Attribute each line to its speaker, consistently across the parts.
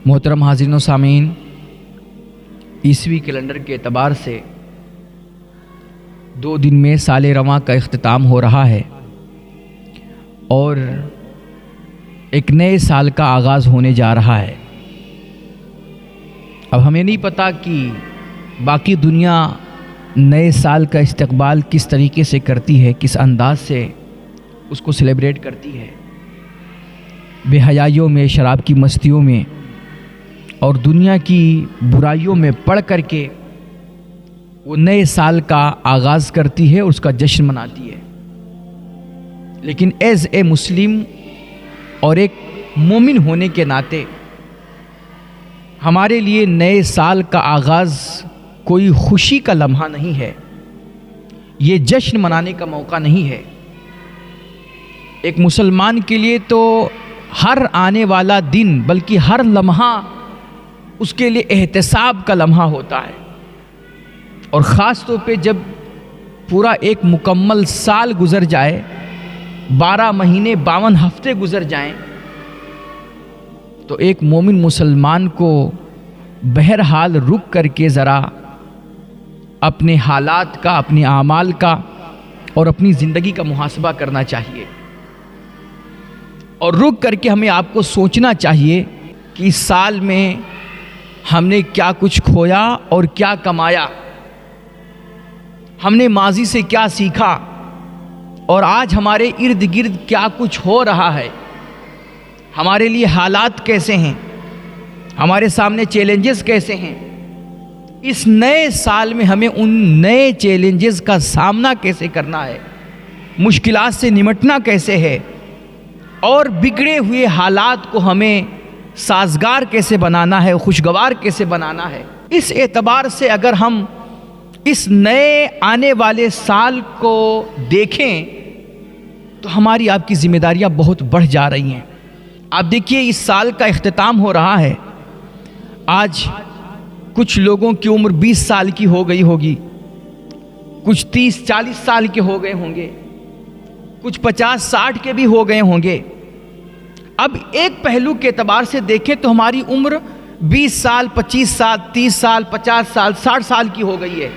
Speaker 1: محترم حاضرین و سامعین، عیسوی کیلنڈر کے اعتبار سے 2 دن میں سال رواں کا اختتام ہو رہا ہے اور ایک نئے سال کا آغاز ہونے جا رہا ہے۔ اب ہمیں نہیں پتہ کہ باقی دنیا نئے سال کا استقبال کس طریقے سے کرتی ہے، کس انداز سے اس کو سیلیبریٹ کرتی ہے، بے حیائیوں میں، شراب کی مستیوں میں اور دنیا کی برائیوں میں پڑھ کر کے وہ نئے سال کا آغاز کرتی ہے اور اس کا جشن مناتی ہے۔ لیکن ایز اے مسلم اور ایک مومن ہونے کے ناطے ہمارے لیے نئے سال کا آغاز کوئی خوشی کا لمحہ نہیں ہے، یہ جشن منانے کا موقع نہیں ہے۔ ایک مسلمان کے لیے تو ہر آنے والا دن بلکہ ہر لمحہ اس کے لیے احتساب کا لمحہ ہوتا ہے، اور خاص طور پہ جب پورا ایک مکمل سال گزر جائے، 12 مہینے 52 ہفتے گزر جائیں، تو ایک مومن مسلمان کو بہرحال رک کر کے ذرا اپنے حالات کا، اپنے اعمال کا اور اپنی زندگی کا محاسبہ کرنا چاہیے، اور رک کر کے ہمیں آپ کو سوچنا چاہیے کہ اس سال میں ہم نے کیا کچھ کھویا اور کیا کمایا، ہم نے ماضی سے کیا سیکھا، اور آج ہمارے ارد گرد کیا کچھ ہو رہا ہے، ہمارے لیے حالات کیسے ہیں، ہمارے سامنے چیلنجز کیسے ہیں۔ اس نئے سال میں ہمیں ان نئے چیلنجز کا سامنا کیسے کرنا ہے، مشکلات سے نمٹنا کیسے ہے، اور بگڑے ہوئے حالات کو ہمیں سازگار کیسے بنانا ہے، خوشگوار کیسے بنانا ہے۔ اس اعتبار سے اگر ہم اس نئے آنے والے سال کو دیکھیں تو ہماری آپ کی ذمہ داریاں بہت بڑھ جا رہی ہیں۔ آپ دیکھیے، اس سال کا اختتام ہو رہا ہے، آج کچھ لوگوں کی عمر 20 سال کی ہو گئی ہوگی، کچھ 30-40 سال کے ہو گئے ہوں گے، کچھ 50-60 کے بھی ہو گئے ہوں گے۔ اب ایک پہلو کے اعتبار سے دیکھیں تو ہماری عمر 20 سال، 25 سال، 30 سال، 50 سال، 60 سال کی ہو گئی ہے،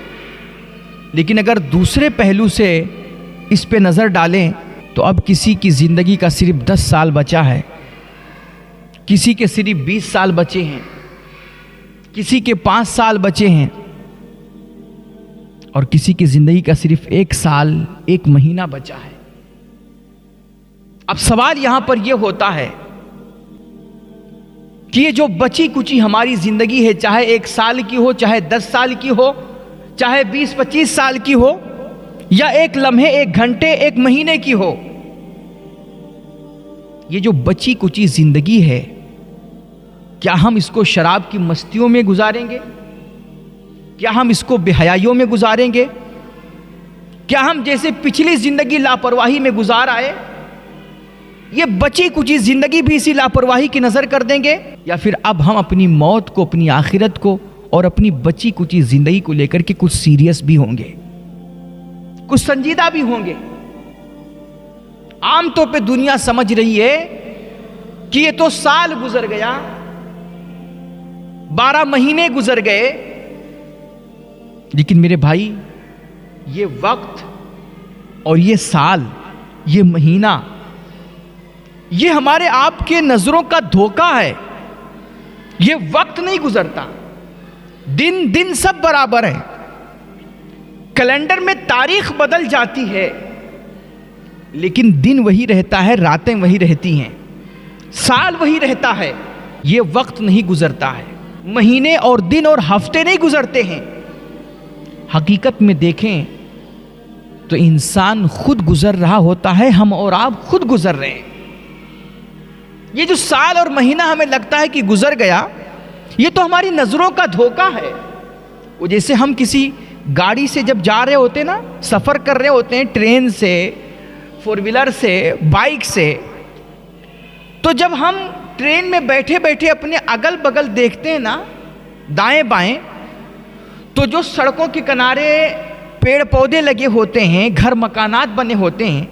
Speaker 1: لیکن اگر دوسرے پہلو سے اس پہ نظر ڈالیں تو اب کسی کی زندگی کا صرف 10 سال بچا ہے، کسی کے صرف 20 سال بچے ہیں، کسی کے 5 سال بچے ہیں، اور کسی کی زندگی کا صرف 1 سال 1 مہینہ بچا ہے۔ اب سوال یہاں پر یہ ہوتا ہے کہ یہ جو بچی کچی ہماری زندگی ہے، چاہے 1 سال کی ہو، چاہے 10 سال کی ہو، چاہے 20-25 سال کی ہو، یا 1 لمحے، 1 گھنٹے، 1 مہینے کی ہو، یہ جو بچی کچی زندگی ہے، کیا ہم اس کو شراب کی مستیوں میں گزاریں گے؟ کیا ہم اس کو بے حیائیوں میں گزاریں گے؟ کیا ہم جیسے پچھلی زندگی لاپرواہی میں گزار آئے، یہ بچی کچی زندگی بھی اسی لاپرواہی کی نظر کر دیں گے؟ یا پھر اب ہم اپنی موت کو، اپنی آخرت کو اور اپنی بچی کچی زندگی کو لے کر کے کچھ سیریس بھی ہوں گے، کچھ سنجیدہ بھی ہوں گے؟ عام طور پہ دنیا سمجھ رہی ہے کہ یہ تو سال گزر گیا، 12 مہینے گزر گئے، لیکن میرے بھائی، یہ وقت اور یہ سال، یہ مہینہ، یہ ہمارے آپ کے نظروں کا دھوکہ ہے۔ یہ وقت نہیں گزرتا، دن دن سب برابر ہیں، کیلنڈر میں تاریخ بدل جاتی ہے لیکن دن وہی رہتا ہے، راتیں وہی رہتی ہیں، سال وہی رہتا ہے، یہ وقت نہیں گزرتا ہے، مہینے اور دن اور ہفتے نہیں گزرتے ہیں۔ حقیقت میں دیکھیں تو انسان خود گزر رہا ہوتا ہے، ہم اور آپ خود گزر رہے ہیں۔ یہ جو سال اور مہینہ ہمیں لگتا ہے کہ گزر گیا، یہ تو ہماری نظروں کا دھوکہ ہے۔ وہ جیسے ہم کسی گاڑی سے جب جا رہے ہوتے ہیں نا، سفر کر رہے ہوتے ہیں، ٹرین سے، 4 ویلر سے، بائک سے، تو جب ہم ٹرین میں بیٹھے بیٹھے اپنے اگل بگل دیکھتے ہیں نا، دائیں بائیں، تو جو سڑکوں کے کنارے پیڑ پودے لگے ہوتے ہیں، گھر مکانات بنے ہوتے ہیں،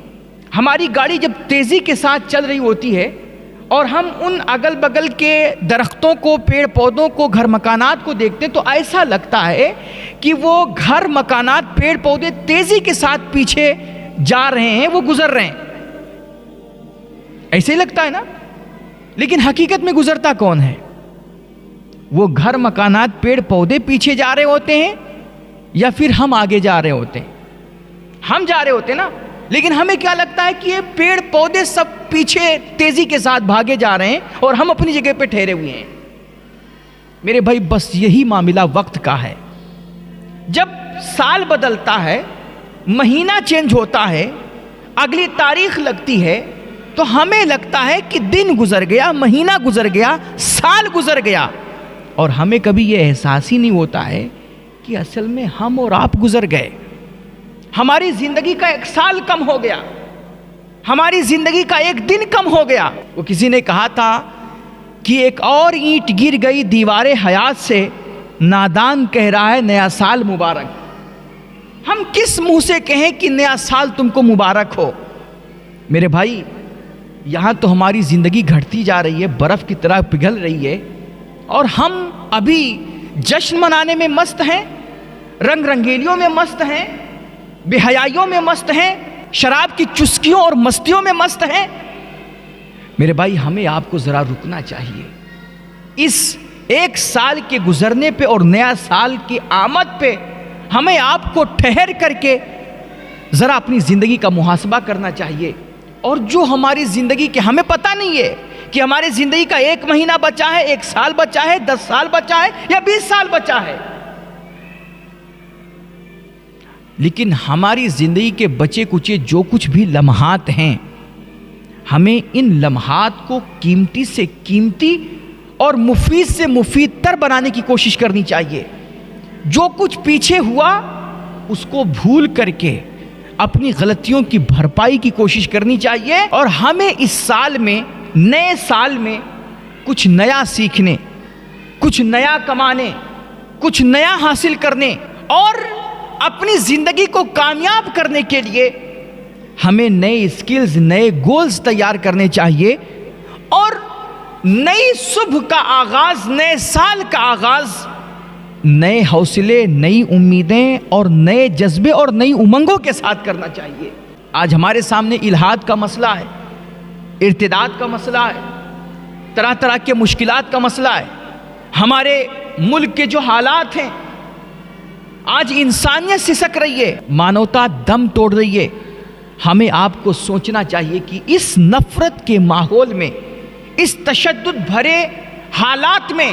Speaker 1: ہماری گاڑی جب تیزی کے ساتھ چل رہی ہوتی ہے اور ہم ان اگل بگل کے درختوں کو، پیڑ پودوں کو، گھر مکانات کو دیکھتے ہیں تو ایسا لگتا ہے کہ وہ گھر مکانات، پیڑ پودے تیزی کے ساتھ پیچھے جا رہے ہیں، وہ گزر رہے ہیں، ایسے ہی لگتا ہے نا؟ لیکن حقیقت میں گزرتا کون ہے؟ وہ گھر مکانات، پیڑ پودے پیچھے جا رہے ہوتے ہیں یا پھر ہم آگے جا رہے ہوتے ہیں؟ ہم جا رہے ہوتے ہیں نا، لیکن ہمیں کیا لگتا ہے کہ یہ پیڑ پودے سب پیچھے تیزی کے ساتھ بھاگے جا رہے ہیں اور ہم اپنی جگہ پہ ٹھہرے ہوئے ہیں۔ میرے بھائی بس یہی معاملہ وقت کا ہے۔ جب سال بدلتا ہے، مہینہ چینج ہوتا ہے، اگلی تاریخ لگتی ہے تو ہمیں لگتا ہے کہ دن گزر گیا، مہینہ گزر گیا، سال گزر گیا، اور ہمیں کبھی یہ احساس ہی نہیں ہوتا ہے کہ اصل میں ہم اور آپ گزر گئے۔ ہماری زندگی کا 1 سال کم ہو گیا، ہماری زندگی کا 1 دن کم ہو گیا۔ وہ کسی نے کہا تھا کہ ایک اور اینٹ گر گئی دیوار حیات سے، نادان کہہ رہا ہے نیا سال مبارک۔ ہم کس منہ سے کہیں کہ نیا سال تم کو مبارک ہو؟ میرے بھائی یہاں تو ہماری زندگی گھٹتی جا رہی ہے، برف کی طرح پگھل رہی ہے، اور ہم ابھی جشن منانے میں مست ہیں، رنگ رنگیلیوں میں مست ہیں، بے حیائیوں میں مست ہیں، شراب کی چسکیوں اور مستیوں میں مست ہیں۔ میرے بھائی ہمیں آپ کو ذرا رکنا چاہیے، اس 1 سال کے گزرنے پہ اور نیا سال کی آمد پہ ہمیں آپ کو ٹھہر کر کے ذرا اپنی زندگی کا محاسبہ کرنا چاہیے۔ اور جو ہماری زندگی کے ہمیں پتہ نہیں ہے کہ ہماری زندگی کا 1 مہینہ بچا ہے، 1 سال بچا ہے، 10 سال بچا ہے یا 20 سال بچا ہے، لیکن ہماری زندگی کے بچے کچے جو کچھ بھی لمحات ہیں، ہمیں ان لمحات کو قیمتی سے قیمتی اور مفید سے مفید تر بنانے کی کوشش کرنی چاہیے۔ جو کچھ پیچھے ہوا اس کو بھول کر کے اپنی غلطیوں کی بھرپائی کی کوشش کرنی چاہیے، اور ہمیں اس سال میں، نئے سال میں کچھ نیا سیکھنے، کچھ نیا کمانے، کچھ نیا حاصل کرنے اور اپنی زندگی کو کامیاب کرنے کے لیے ہمیں نئے اسکلز، نئے گولز تیار کرنے چاہیے، اور نئی صبح کا آغاز، نئے سال کا آغاز نئے حوصلے، نئی امیدیں اور نئے جذبے اور نئی امنگوں کے ساتھ کرنا چاہیے۔ آج ہمارے سامنے الحاد کا مسئلہ ہے، ارتداد کا مسئلہ ہے، طرح طرح کے مشکلات کا مسئلہ ہے، ہمارے ملک کے جو حالات ہیں، آج انسانیت سسک رہی ہے، مانوتا دم توڑ رہی ہے۔ ہمیں آپ کو سوچنا چاہیے کہ اس نفرت کے ماحول میں، اس تشدد بھرے حالات میں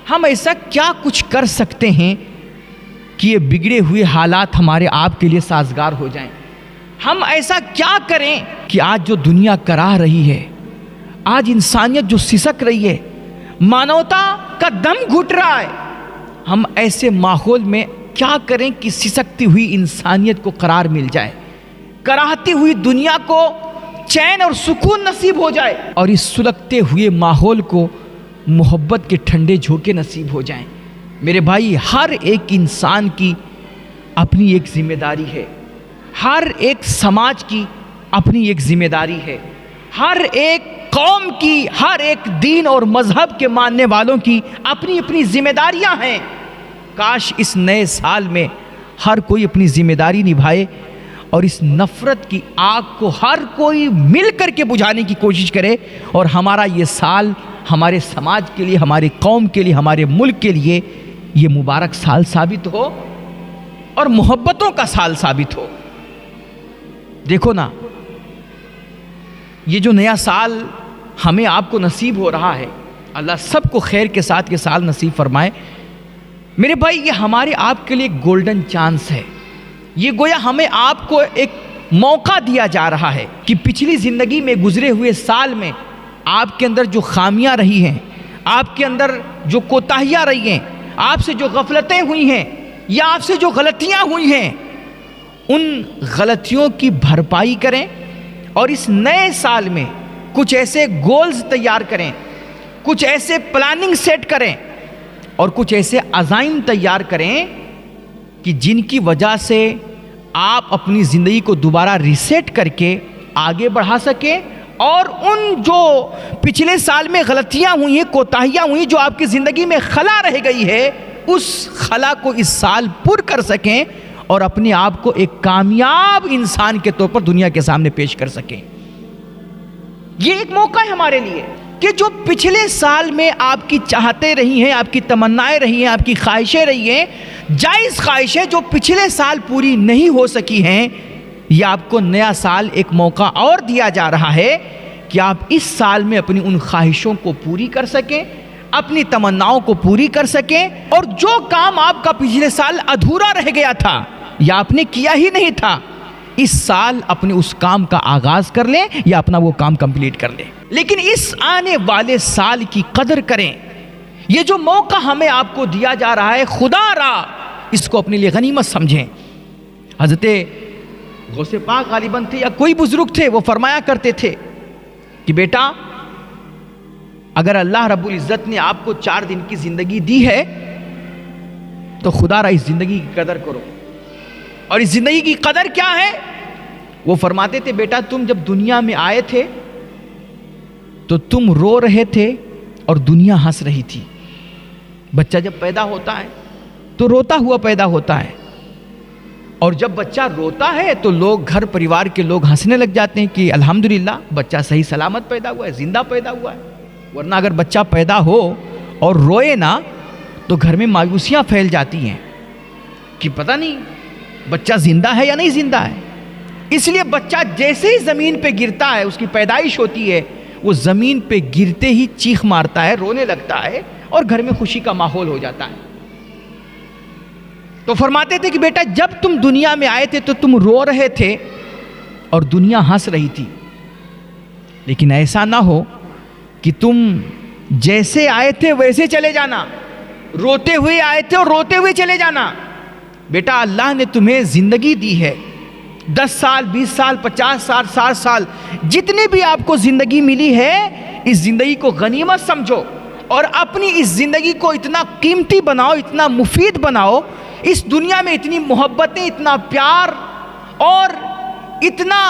Speaker 1: ہم ایسا کیا کچھ کر سکتے ہیں کہ یہ بگڑے ہوئے حالات ہمارے آپ کے لیے سازگار ہو جائیں۔ ہم ایسا کیا کریں کہ آج جو دنیا کراہ رہی ہے، آج انسانیت جو سسک رہی ہے، مانوتا کا دم گھٹ رہا ہے، ہم ایسے ماحول میں کیا کریں کہ سسکتی ہوئی انسانیت کو قرار مل جائے، کراہتی ہوئی دنیا کو چین اور سکون نصیب ہو جائے، اور اس سلگتے ہوئے ماحول کو محبت کے ٹھنڈے جھونکے نصیب ہو جائیں۔ میرے بھائی ہر ایک انسان کی اپنی ایک ذمہ داری ہے، ہر ایک سماج کی اپنی ایک ذمہ داری ہے، ہر ایک قوم کی، ہر ایک دین اور مذہب کے ماننے والوں کی اپنی اپنی ذمہ داریاں ہیں۔ کاش اس نئے سال میں ہر کوئی اپنی ذمہ داری نبھائے اور اس نفرت کی آگ کو ہر کوئی مل کر کے بجھانے کی کوشش کرے، اور ہمارا یہ سال ہمارے سماج کے لیے، ہماری قوم کے لیے، ہمارے ملک کے لیے یہ مبارک سال ثابت ہو اور محبتوں کا سال ثابت ہو۔ دیکھو نا، یہ جو نیا سال ہمیں آپ کو نصیب ہو رہا ہے، اللہ سب کو خیر کے ساتھ یہ سال نصیب فرمائے۔ میرے بھائی یہ ہمارے آپ کے لیے گولڈن چانس ہے، یہ گویا ہمیں آپ کو ایک موقع دیا جا رہا ہے کہ پچھلی زندگی میں، گزرے ہوئے سال میں آپ کے اندر جو خامیاں رہی ہیں، آپ کے اندر جو کوتاہیاں رہی ہیں، آپ سے جو غفلتیں ہوئی ہیں یا آپ سے جو غلطیاں ہوئی ہیں، ان غلطیوں کی بھرپائی کریں، اور اس نئے سال میں کچھ ایسے گولز تیار کریں، کچھ ایسے پلاننگ سیٹ کریں اور کچھ ایسے عزائم تیار کریں کہ جن کی وجہ سے آپ اپنی زندگی کو دوبارہ ریسیٹ کر کے آگے بڑھا سکیں اور ان جو پچھلے سال میں غلطیاں ہوئی ہیں، کوتاہیاں ہوئی، جو آپ کی زندگی میں خلا رہ گئی ہے، اس خلا کو اس سال پر کر سکیں اور اپنے آپ کو ایک کامیاب انسان کے طور پر دنیا کے سامنے پیش کر سکیں۔ یہ ایک موقع ہے ہمارے لیے کہ جو پچھلے سال میں آپ کی چاہتے رہی ہیں، آپ کی تمنائیں رہی ہیں، آپ کی خواہشیں رہی ہیں، جائز خواہشیں جو پچھلے سال پوری نہیں ہو سکی ہیں، یہ آپ کو نیا سال ایک موقع اور دیا جا رہا ہے کہ آپ اس سال میں اپنی ان خواہشوں کو پوری کر سکیں، اپنی تمناؤں کو پوری کر سکیں، اور جو کام آپ کا پچھلے سال ادھورا رہ گیا تھا یا آپ نے کیا ہی نہیں تھا، اس سال اپنے اس کام کا آغاز کر لیں یا اپنا وہ کام کمپلیٹ کر لیں۔ لیکن اس آنے والے سال کی قدر کریں۔ یہ جو موقع ہمیں آپ کو دیا جا رہا ہے، خدا را اس کو اپنے لیے غنیمت سمجھیں۔ حضرت غوث پاک غالباً تھے یا کوئی بزرگ تھے، وہ فرمایا کرتے تھے کہ بیٹا، اگر اللہ رب العزت نے آپ کو 4 دن کی زندگی دی ہے تو خدا را اس زندگی کی قدر کرو۔ اور اس زندگی کی قدر کیا ہے؟ وہ فرماتے تھے بیٹا، تم جب دنیا میں آئے تھے تو تم رو رہے تھے اور دنیا ہنس رہی تھی۔ بچہ جب پیدا ہوتا ہے تو روتا ہوا پیدا ہوتا ہے، اور جب بچہ روتا ہے تو لوگ، گھر پریوار کے لوگ ہنسنے لگ جاتے ہیں کہ الحمدللہ بچہ صحیح سلامت پیدا ہوا ہے، زندہ پیدا ہوا ہے۔ ورنہ اگر بچہ پیدا ہو اور روئے نا تو گھر میں مایوسیاں پھیل جاتی ہیں کہ پتہ نہیں بچہ زندہ ہے یا نہیں زندہ ہے۔ اس لیے بچہ جیسے ہی زمین پہ گرتا ہے، اس کی پیدائش ہوتی ہے، وہ زمین پہ گرتے ہی چیخ مارتا ہے، رونے لگتا ہے، اور گھر میں خوشی کا ماحول ہو جاتا ہے۔ تو فرماتے تھے کہ بیٹا، جب تم دنیا میں آئے تھے تو تم رو رہے تھے اور دنیا ہنس رہی تھی، لیکن ایسا نہ ہو کہ تم جیسے آئے تھے ویسے چلے جانا، روتے ہوئے آئے تھے اور روتے ہوئے چلے جانا۔ بیٹا، اللہ نے تمہیں زندگی دی ہے، 10 سال 20 سال 50 سال 60 سال جتنی بھی آپ کو زندگی ملی ہے، اس زندگی کو غنیمت سمجھو اور اپنی اس زندگی کو اتنا قیمتی بناؤ، اتنا مفید بناؤ، اس دنیا میں اتنی محبتیں، اتنا پیار اور اتنا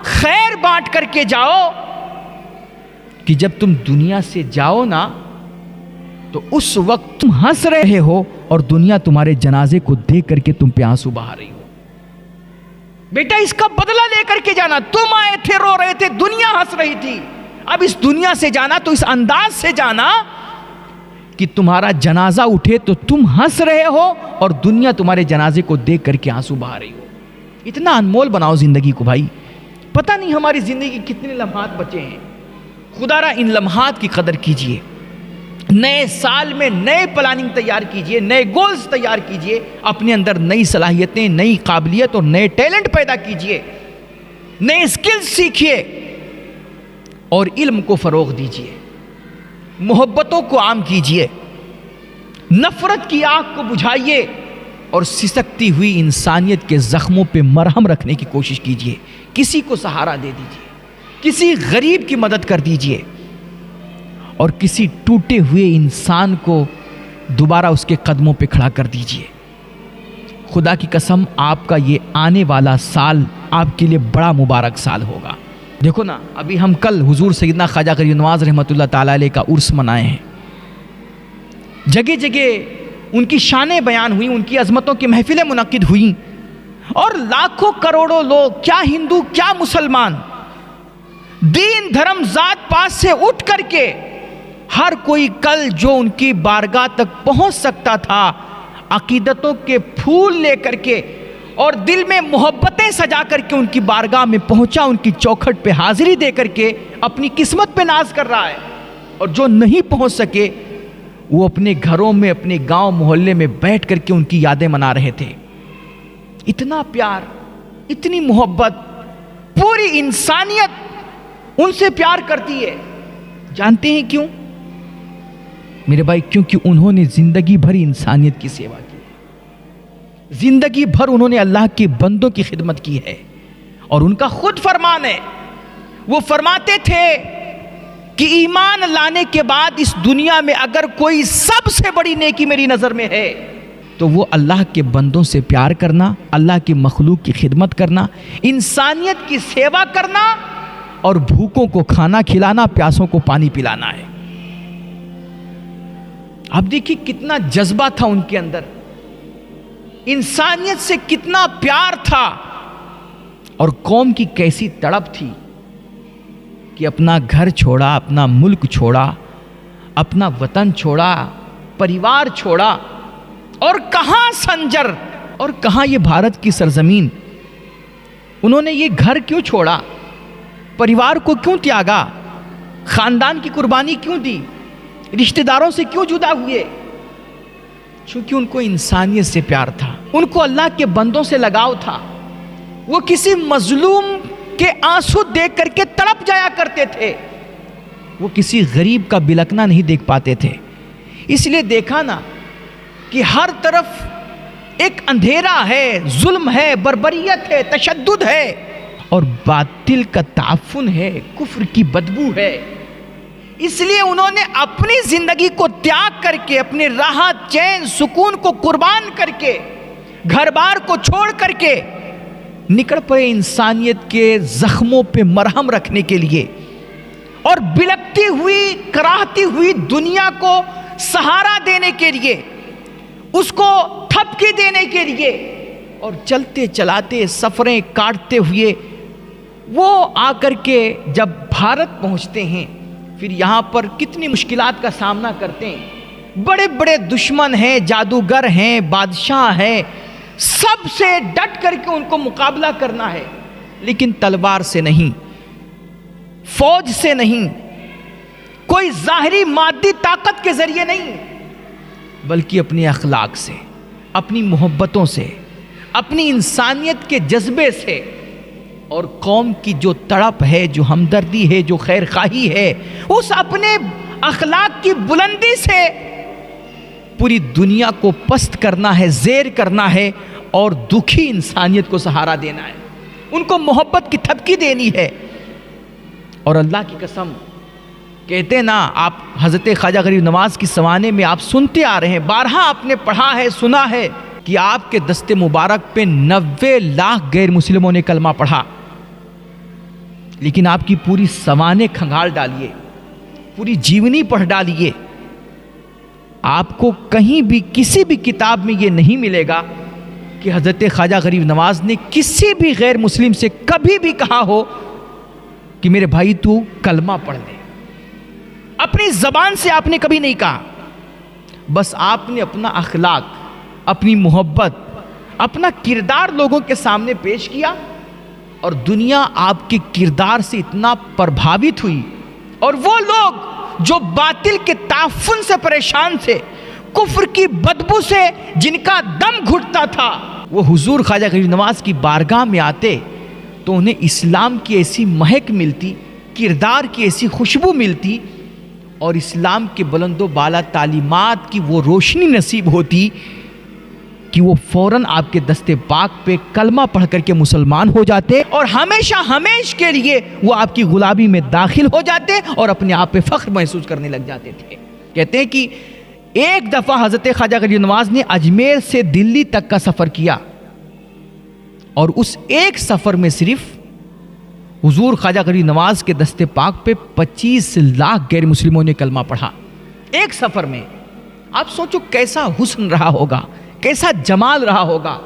Speaker 1: خیر بانٹ کر کے جاؤ کہ جب تم دنیا سے جاؤ نا تو اس وقت تم ہنس رہے ہو اور دنیا تمہارے جنازے کو دیکھ کر کے تم پہ آنسو بہا رہی ہو۔ بیٹا، اس کا بدلہ لے کر کے جانا۔ تم آئے تھے، رو رہے تھے، دنیا ہنس رہی تھی، اب اس دنیا سے جانا تو اس انداز سے جانا کہ تمہارا جنازہ اٹھے تو تم ہنس رہے ہو اور دنیا تمہارے جنازے کو دیکھ کر کے آنسو بہا رہی ہو۔ اتنا انمول بناؤ زندگی کو بھائی۔ پتہ نہیں ہماری زندگی کے کتنے لمحات بچے ہیں، خدا را ان لمحات کی قدر کیجئے۔ نئے سال میں نئے پلاننگ تیار کیجئے، نئے گولز تیار کیجئے، اپنے اندر نئی صلاحیتیں، نئی قابلیت اور نئے ٹیلنٹ پیدا کیجئے، نئے سکلز سیکھیے اور علم کو فروغ دیجئے، محبتوں کو عام کیجئے، نفرت کی آگ کو بجھائیے اور سسکتی ہوئی انسانیت کے زخموں پہ مرہم رکھنے کی کوشش کیجئے۔ کسی کو سہارا دے دیجئے، کسی غریب کی مدد کر دیجئے اور کسی ٹوٹے ہوئے انسان کو دوبارہ اس کے قدموں پہ کھڑا کر دیجئے۔ خدا کی قسم، آپ کا یہ آنے والا سال آپ کے لیے بڑا مبارک سال ہوگا۔ دیکھو نا، ابھی ہم کل حضور سیدنا خواجہ غریب نواز رحمۃ اللہ تعالیٰ علیہ کا عرس منائے ہیں، جگہ جگہ ان کی شانیں بیان ہوئیں، ان کی عظمتوں کی محفلیں منعقد ہوئیں، اور لاکھوں کروڑوں لوگ، کیا ہندو کیا مسلمان، دین دھرم ذات پات سے اٹھ کر کے ہر کوئی کل جو ان کی بارگاہ تک پہنچ سکتا تھا، عقیدتوں کے پھول لے کر کے اور دل میں محبتیں سجا کر کے ان کی بارگاہ میں پہنچا، ان کی چوکھٹ پہ حاضری دے کر کے اپنی قسمت پہ ناز کر رہا ہے، اور جو نہیں پہنچ سکے وہ اپنے گھروں میں، اپنے گاؤں محلے میں بیٹھ کر کے ان کی یادیں منا رہے تھے۔ اتنا پیار، اتنی محبت، پوری انسانیت ان سے پیار کرتی ہے۔ جانتے ہیں کیوں میرے بھائی؟ کیونکہ انہوں نے زندگی بھر انسانیت کی سیوا کی، زندگی بھر انہوں نے اللہ کے بندوں کی خدمت کی ہے، اور ان کا خود فرمان ہے، وہ فرماتے تھے کہ ایمان لانے کے بعد اس دنیا میں اگر کوئی سب سے بڑی نیکی میری نظر میں ہے تو وہ اللہ کے بندوں سے پیار کرنا، اللہ کی مخلوق کی خدمت کرنا، انسانیت کی سیوا کرنا اور بھوکوں کو کھانا کھلانا، پیاسوں کو پانی پلانا ہے۔ اب دیکھیے کتنا جذبہ تھا ان کے اندر، انسانیت سے کتنا پیار تھا، اور قوم کی کیسی تڑپ تھی کہ اپنا گھر چھوڑا، اپنا ملک چھوڑا، اپنا وطن چھوڑا، پریوار چھوڑا، اور کہاں سنجر اور کہاں یہ بھارت کی سرزمین۔ انہوں نے یہ گھر کیوں چھوڑا، پریوار کو کیوں تیاگا، خاندان کی قربانی کیوں دی، رشتہ داروں سے کیوں جدا ہوئے؟ چونکہ ان کو انسانیت سے پیار تھا، ان کو اللہ کے بندوں سے لگاؤ تھا۔ وہ کسی مظلوم کے آنسو دیکھ کر کے تڑپ جایا کرتے تھے، وہ کسی غریب کا بلکنا نہیں دیکھ پاتے تھے۔ اس لیے دیکھا نا کہ ہر طرف ایک اندھیرا ہے، ظلم ہے، بربریت ہے، تشدد ہے، اور باطل کا تعفن ہے، کفر کی بدبو ہے۔ اس لیے انہوں نے اپنی زندگی کو تیاگ کر کے، اپنے راحت، چین، سکون کو قربان کر کے، گھر بار کو چھوڑ کر کے نکل پڑے انسانیت کے زخموں پہ مرہم رکھنے کے لیے، اور بلکتی ہوئی، کراہتی ہوئی دنیا کو سہارا دینے کے لیے، اس کو تھپکی دینے کے لیے، اور چلتے چلاتے سفریں کاٹتے ہوئے وہ آ کر کے جب بھارت پہنچتے ہیں، پھر یہاں پر کتنی مشکلات کا سامنا کرتے ہیں۔ بڑے بڑے دشمن ہیں، جادوگر ہیں، بادشاہ ہیں، سب سے ڈٹ کر کے ان کو مقابلہ کرنا ہے، لیکن تلوار سے نہیں، فوج سے نہیں، کوئی ظاہری مادی طاقت کے ذریعے نہیں، بلکہ اپنے اخلاق سے، اپنی محبتوں سے، اپنی انسانیت کے جذبے سے، اور قوم کی جو تڑپ ہے، جو ہمدردی ہے، جو خیر خواہی ہے، اس اپنے اخلاق کی بلندی سے پوری دنیا کو پست کرنا ہے، زیر کرنا ہے، اور دکھی انسانیت کو سہارا دینا ہے، ان کو محبت کی تھپکی دینی ہے۔ اور اللہ کی قسم کہتے نا، آپ حضرت خواجہ غریب نواز کی سوانے میں آپ سنتے آ رہے ہیں، بارہا آپ نے پڑھا ہے، سنا ہے کہ آپ کے دست مبارک پہ 90 لاکھ غیر مسلموں نے کلمہ پڑھا، لیکن آپ کی پوری سوانے کھنگال ڈالیے، پوری جیونی پڑھ ڈالیے، آپ کو کہیں بھی کسی بھی کتاب میں یہ نہیں ملے گا کہ حضرت خواجہ غریب نواز نے کسی بھی غیر مسلم سے کبھی بھی کہا ہو کہ میرے بھائی تو کلمہ پڑھ لے۔ اپنی زبان سے آپ نے کبھی نہیں کہا، بس آپ نے اپنا اخلاق، اپنی محبت، اپنا کردار لوگوں کے سامنے پیش کیا، اور دنیا آپ کے کردار سے اتنا پربھاوت ہوئی، اور وہ لوگ جو باطل کے تعفن سے پریشان تھے، کفر کی بدبو سے جن کا دم گھٹتا تھا، وہ حضور خواجہ غریب نواز کی بارگاہ میں آتے تو انہیں اسلام کی ایسی مہک ملتی، کردار کی ایسی خوشبو ملتی، اور اسلام کے بلند و بالا تعلیمات کی وہ روشنی نصیب ہوتی کہ وہ فوراً آپ کے دست پاک پہ کلمہ پڑھ کر کے مسلمان ہو جاتے، اور ہمیشہ ہمیش کے لیے وہ آپ کی غلامی میں داخل ہو جاتے، اور اپنے آپ پہ فخر محسوس کرنے لگ جاتے تھے۔ کہتے ہیں کہ ایک دفعہ حضرت خواجہ غریب نواز نے اجمیر سے دلی تک کا سفر کیا، اور اس ایک سفر میں صرف حضور خواجہ غریب نواز کے دست پاک پہ 25 لاکھ غیر مسلموں نے کلمہ پڑھا، ایک سفر میں۔ آپ سوچو کیسا حسن رہا ہوگا، کیسا جمال رہا ہوگا،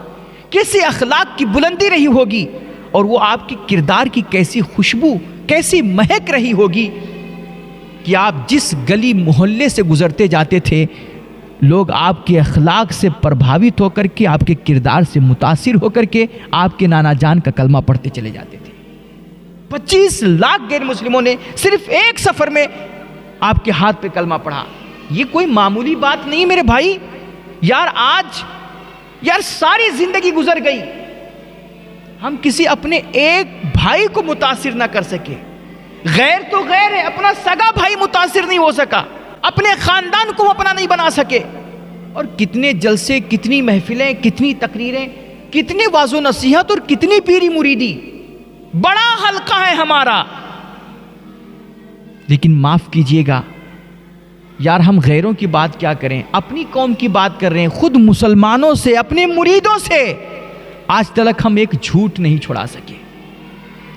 Speaker 1: کیسی اخلاق کی بلندی رہی ہوگی، اور وہ آپ کی کردار کی کیسی خوشبو، کیسی مہک رہی ہوگی کہ آپ جس گلی محلے سے گزرتے جاتے تھے، لوگ آپ کے اخلاق سے پربھاوت ہو کر کے، آپ کے کردار سے متاثر ہو کر کے آپ کے نانا جان کا کلمہ پڑھتے چلے جاتے تھے۔ 25 لاکھ غیر مسلموں نے صرف ایک سفر میں آپ کے ہاتھ پہ کلمہ پڑھا۔ یہ کوئی معمولی بات نہیں میرے بھائی، یار ساری زندگی گزر گئی، ہم کسی اپنے ایک بھائی کو متاثر نہ کر سکے۔ غیر تو غیر ہے، اپنا سگا بھائی متاثر نہیں ہو سکا، اپنے خاندان کو اپنا نہیں بنا سکے، اور کتنے جلسے، کتنی محفلیں، کتنی تقریریں، کتنی واعظ و نصیحت، اور کتنی پیری مریدی، بڑا حلقہ ہے ہمارا۔ لیکن معاف کیجئے گا یار، ہم غیروں کی بات کیا کریں، اپنی قوم کی بات کر رہے ہیں، خود مسلمانوں سے، اپنے مریدوں سے آج تک ہم ایک جھوٹ نہیں چھڑا سکے،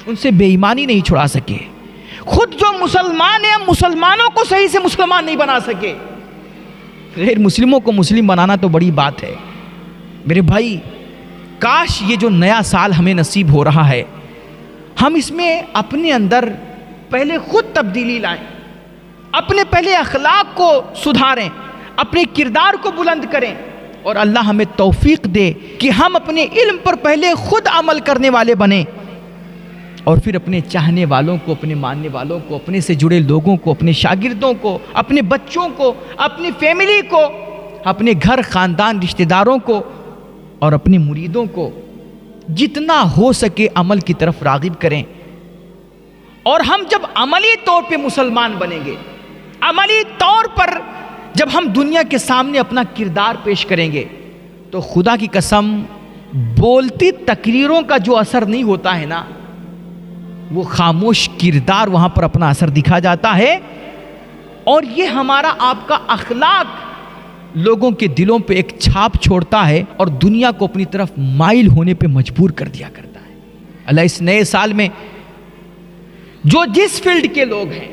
Speaker 1: ان سے بے ایمانی نہیں چھڑا سکے، خود جو مسلمان ہیں مسلمانوں کو صحیح سے مسلمان نہیں بنا سکے، غیر مسلموں کو مسلم بنانا تو بڑی بات ہے۔ میرے بھائی، کاش یہ جو نیا سال ہمیں نصیب ہو رہا ہے، ہم اس میں اپنے اندر پہلے خود تبدیلی لائیں، اپنے پہلے اخلاق کو سدھاریں، اپنے کردار کو بلند کریں، اور اللہ ہمیں توفیق دے کہ ہم اپنے علم پر پہلے خود عمل کرنے والے بنیں، اور پھر اپنے چاہنے والوں کو، اپنے ماننے والوں کو، اپنے سے جڑے لوگوں کو، اپنے شاگردوں کو، اپنے بچوں کو، اپنی فیملی کو، اپنے گھر خاندان رشتہ داروں کو اور اپنے مریدوں کو جتنا ہو سکے عمل کی طرف راغب کریں۔ اور ہم جب عملی طور پہ مسلمان بنیں گے، عملی طور پر جب ہم دنیا کے سامنے اپنا کردار پیش کریں گے، تو خدا کی قسم بولتی تقریروں کا جو اثر نہیں ہوتا ہے نا، وہ خاموش کردار وہاں پر اپنا اثر دکھا جاتا ہے، اور یہ ہمارا آپ کا اخلاق لوگوں کے دلوں پہ ایک چھاپ چھوڑتا ہے اور دنیا کو اپنی طرف مائل ہونے پہ مجبور کر دیا کرتا ہے۔ اللہ اس نئے سال میں جو جس فیلڈ کے لوگ ہیں،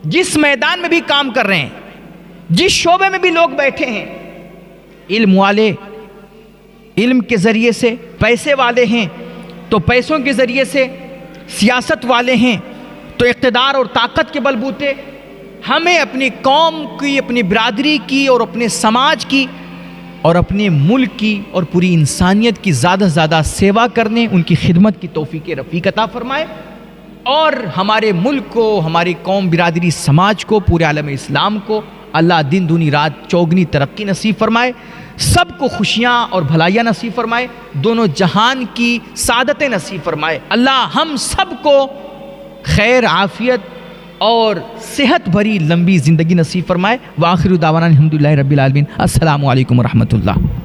Speaker 1: جس میدان میں بھی کام کر رہے ہیں، جس شعبے میں بھی لوگ بیٹھے ہیں، علم والے علم کے ذریعے سے، پیسے والے ہیں تو پیسوں کے ذریعے سے، سیاست والے ہیں تو اقتدار اور طاقت کے بلبوتے، ہمیں اپنی قوم کی، اپنی برادری کی اور اپنے سماج کی اور اپنے ملک کی اور پوری انسانیت کی زیادہ سے زیادہ سیوا کرنے، ان کی خدمت کی توفیق رفیق عطا فرمائے، اور ہمارے ملک کو، ہماری قوم، برادری، سماج کو، پورے عالم اسلام کو اللہ دن دنی رات چوگنی ترقی نصیب فرمائے، سب کو خوشیاں اور بھلائیاں نصیب فرمائے، دونوں جہان کی سعادتیں نصیب فرمائے۔ اللہ ہم سب کو خیر، عافیت اور صحت بھری لمبی زندگی نصیب فرمائے۔ وآخر دعوانا الحمدللہ رب العالمین۔ السلام علیکم ورحمۃ اللہ۔